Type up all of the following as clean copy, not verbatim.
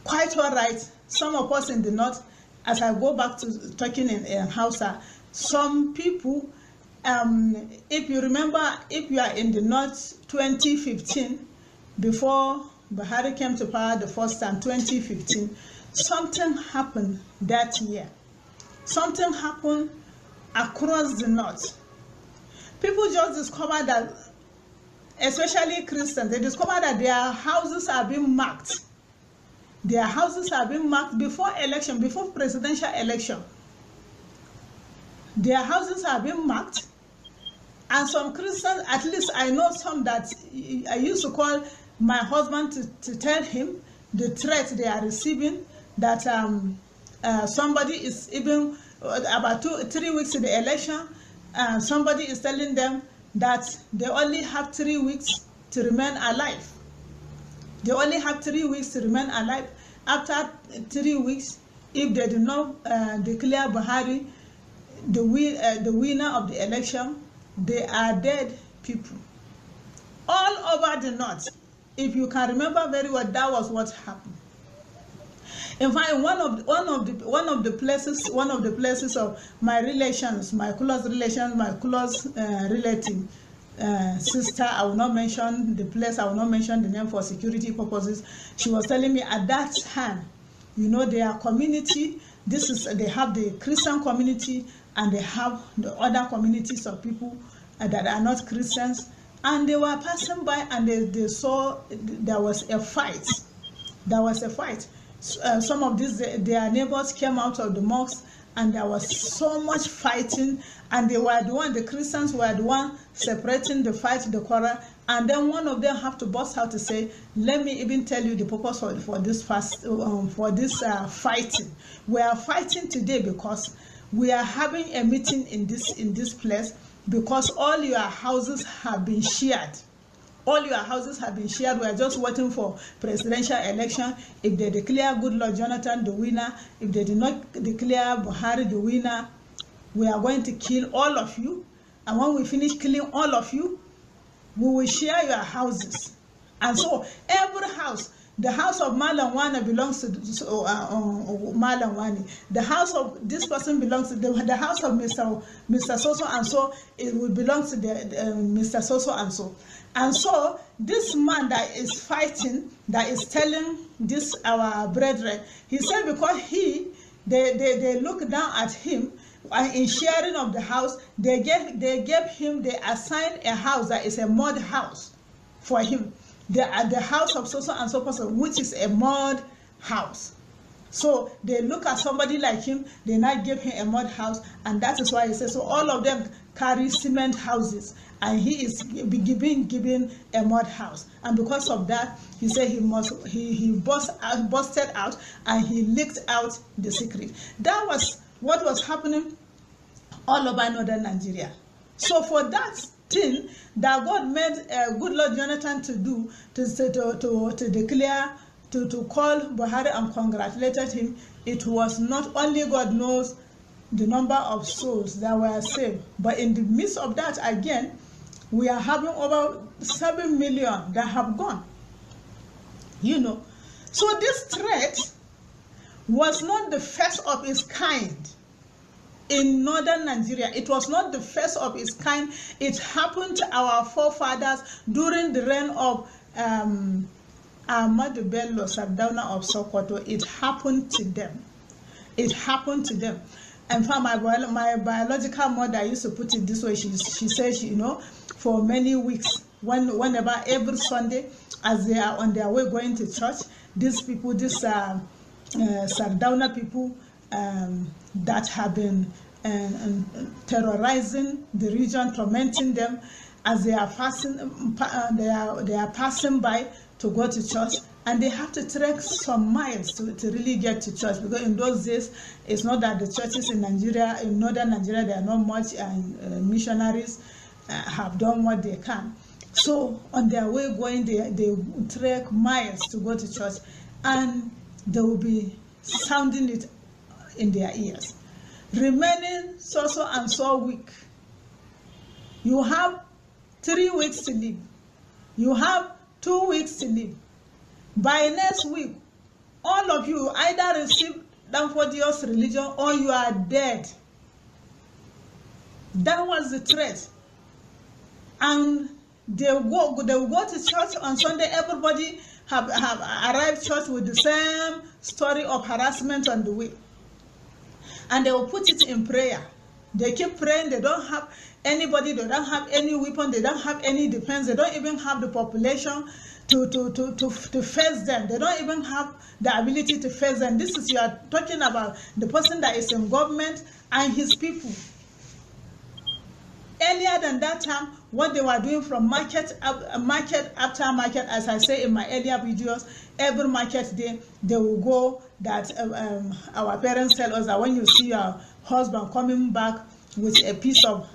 quite all right. Some of us in the north, as I go back to talking in Hausa, some people, if you remember, if you are in the north 2015, before Buhari came to power the first time, 2015, something happened that year. Something happened across the north. People just discovered that, especially Christians, they discovered that their houses are being marked. Their houses are being marked before election, before presidential election. Their houses are being marked. And some Christians, at least I know some that I used to call my husband to tell him the threat they are receiving, that somebody is even about 3 weeks to the election, somebody is telling them that they only have 3 weeks to remain alive. They only have 3 weeks to remain alive. After 3 weeks, if they do not declare Buhari the winner of the election, they are dead people. All over the north, if you can remember very well, that was what happened. In fact, one of the places of my relations, my close relations, my close relative, sister, I will not mention the place, I will not mention the name for security purposes. She was telling me at that time, you know, their community, they have the Christian community and they have the other communities of people that are not Christians, and they were passing by and they saw there was a fight. There was a fight. Some of their neighbors came out of the mosque, and there was so much fighting, and they were the Christians were the one separating the fight, the quarrel, and then one of them have to burst out to say, let me even tell you the purpose for this fighting. We are fighting today because we are having a meeting in this place because all your houses have been shared. All your houses have been shared. We are just waiting for presidential election. If they declare Goodluck Jonathan the winner, if they do not declare Buhari the winner, we are going to kill all of you. And when we finish killing all of you, we will share your houses. And so every house, the house of Malam Wana belongs to Malam Wani. The house of this person belongs to the house of Mr. So and so. It will belong to Mr. So and so. And so this man that is fighting, that is telling this our brethren, he said because they look down at him in sharing of the house, they assigned a house that is a mud house for him. The house of so and so person, which is a mud house. So they look at somebody like him, they now give him a mud house, and that is why he says, so all of them carry cement houses, and he is given a mud house. And because of that, he said he busted out and he leaked out the secret. That was what was happening all over northern Nigeria. So for that thing that God made Goodluck Jonathan to do, to declare, to call Buhari and congratulated him, it was not only God knows the number of souls that were saved, but in the midst of that, again, we are having over 7 million that have gone. You know, so this threat was not the first of its kind in northern Nigeria. It was not the first of its kind. It happened to our forefathers during the reign of Ahmadu Bello Sardauna of Sokoto. It happened to them. It happened to them. And for my biological mother used to put it this way. She says, you know, for many weeks, whenever every Sunday, as they are on their way going to church, these people, Sardauna people that have been terrorizing the region, tormenting them, as they are passing, they are passing by to go to church, and they have to trek some miles to really get to church, because in those days, it's not that the churches in Nigeria, in northern Nigeria, they are not much, and missionaries have done what they can. So on their way going, they trek miles to go to church, and they will be sounding it in their ears. Remaining so and so week. You have 3 weeks to live. You have 2 weeks to live. By next week, all of you either receive Danfodio's religion or you are dead. That was the threat. And they will go to church on Sunday. Everybody have arrived church with the same story of harassment on the way. And they will put it in prayer. They keep praying. They don't have anybody. They don't have any weapon. They don't have any defense. They don't even have the population to face them. They don't even have the ability to face them. This is, you are talking about the person that is in government and his people. Earlier than that time, what they were doing from market after market, as I say in my earlier videos, every market day they will go. That our parents tell us that when you see your husband coming back with a piece of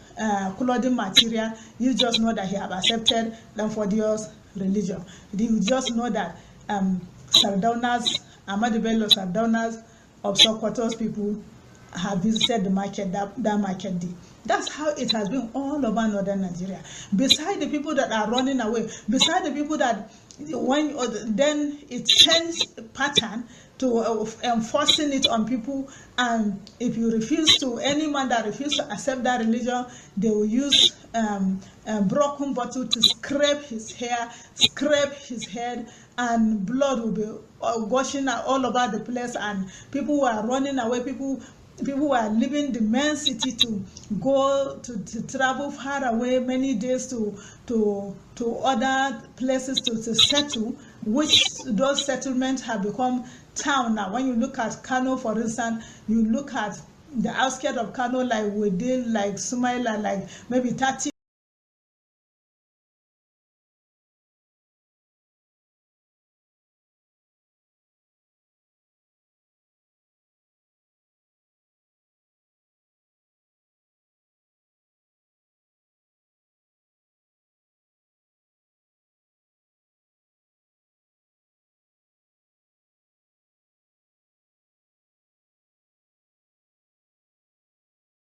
clothing material, you just know that he have accepted Danfodio's religion. You just know that Sardaunas, Ahmadu Bello Sardaunas of Sokoto's people have visited the market that market day. That's how it has been all over northern Nigeria. Beside the people that are running away, beside the people that then it changed pattern to enforcing it on people. And if you refuse to, any man that refuses to accept that religion, they will use a broken bottle to scrape his hair, scrape his head, and blood will be gushing all over the place. And people who are running away, people who are leaving the main city to go to travel far away many days to other places to settle, which those settlements have become town now. When you look at Kano, for instance, you look at the outskirts of Kano, like Wudil, like Sumaila, like maybe 30